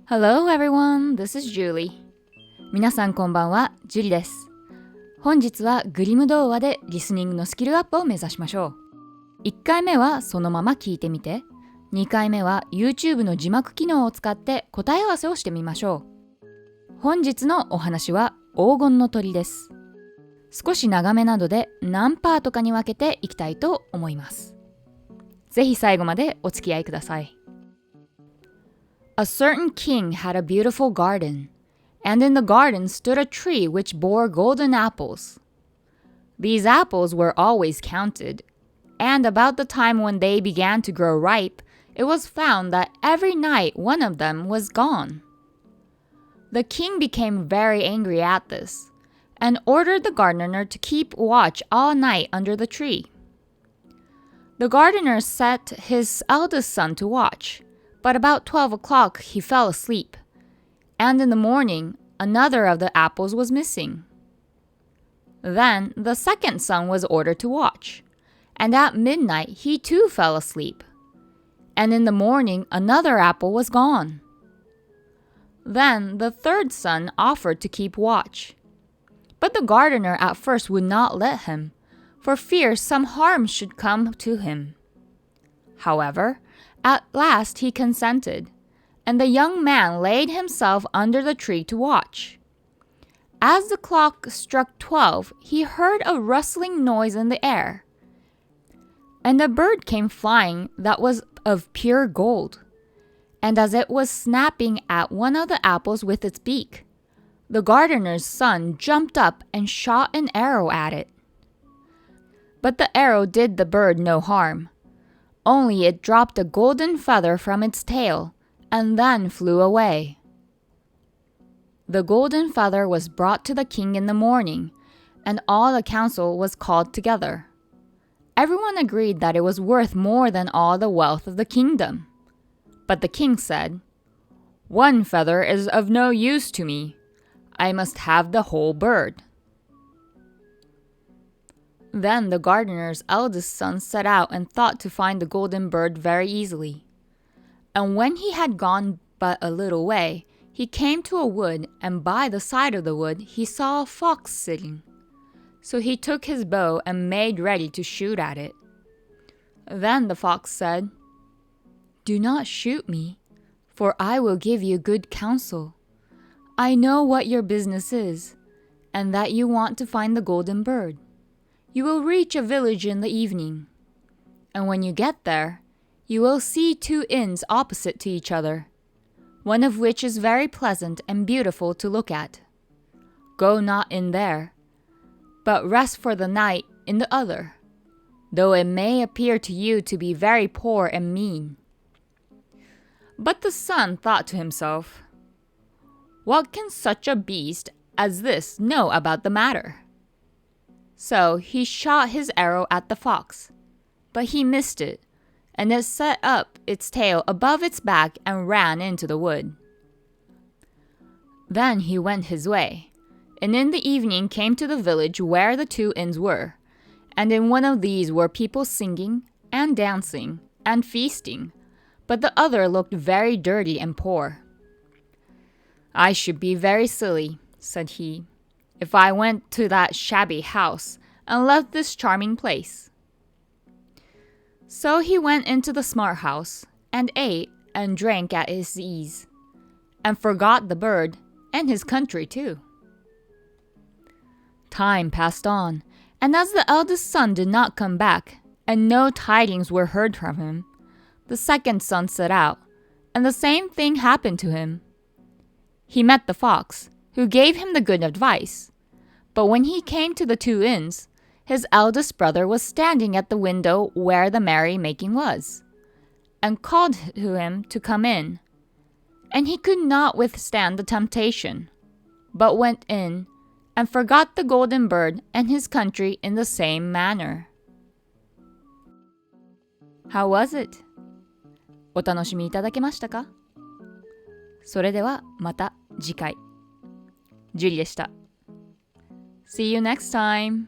Hello everyone, this is Julie. 皆さんこんばんは、ジュリです。本日はグリム童話でリスニングのスキルアップを目指しましょう。1回目はそのまま聞いてみて、2回目は YouTube の字幕機能を使って答え合わせをしてみましょう。本日のお話は黄金の鳥です。少し長めなので何パートかに分けていきたいと思います。ぜひ最後までお付き合いください。A certain king had a beautiful garden, and in the garden stood a tree which bore golden apples. These apples were always counted, and about the time when they began to grow ripe, it was found that every night one of them was gone. The king became very angry at this, and ordered the gardener to keep watch all night under the tree. The gardener set his eldest son to watch, but about 12 o'clock he fell asleep, and in the morning another of the apples was missing. Then the second son was ordered to watch, and at midnight he too fell asleep, and in the morning another apple was gone. Then the third son offered to keep watch, but the gardener at first would not let him, for fear some harm should come to him. However, at last he consented, and the young man laid himself under the tree to watch. As the clock struck 12, he heard a rustling noise in the air, and a bird came flying that was of pure gold. And as it was snapping at one of the apples with its beak, the gardener's son jumped up and shot an arrow at it. But the arrow did the bird no harm. Only it dropped a golden feather from its tail, and then flew away. The golden feather was brought to the king in the morning, and all the council was called together. Everyone agreed that it was worth more than all the wealth of the kingdom. But the king said, "One feather is of no use to me. I must have the whole bird." Then the gardener's eldest son set out and thought to find the golden bird very easily. And when he had gone but a little way, he came to a wood, and by the side of the wood he saw a fox sitting. So he took his bow and made ready to shoot at it. Then the fox said, "Do not shoot me, for I will give you good counsel. I know what your business is, and that you want to find the golden bird. You will reach a village in the evening, and when you get there, you will see two inns opposite to each other, one of which is very pleasant and beautiful to look at. Go not in there, but rest for the night in the other, though it may appear to you to be very poor and mean." But the son thought to himself, "What can such a beast as this know about the matter?" So he shot his arrow at the fox, but he missed it, and it set up its tail above its back and ran into the wood. Then he went his way, and in the evening came to the village where the two inns were, and in one of these were people singing and dancing and feasting, but the other looked very dirty and poor. "I should be very silly," said he, "if I went to that shabby house and left this charming place." So he went into the smart house, and ate and drank at his ease, and forgot the bird and his country too. Time passed on, and as the eldest son did not come back, and no tidings were heard from him, the second son set out, and the same thing happened to him. He met the fox, who gave him the good advice. But when he came to the two inns, his eldest brother was standing at the window where the merry-making was, and called to him to come in. And he could not withstand the temptation, but went in, and forgot the golden bird and his country in the same manner. How was it? お楽しみいただけましたか？それではまた次回。ジュリでした。See you next time!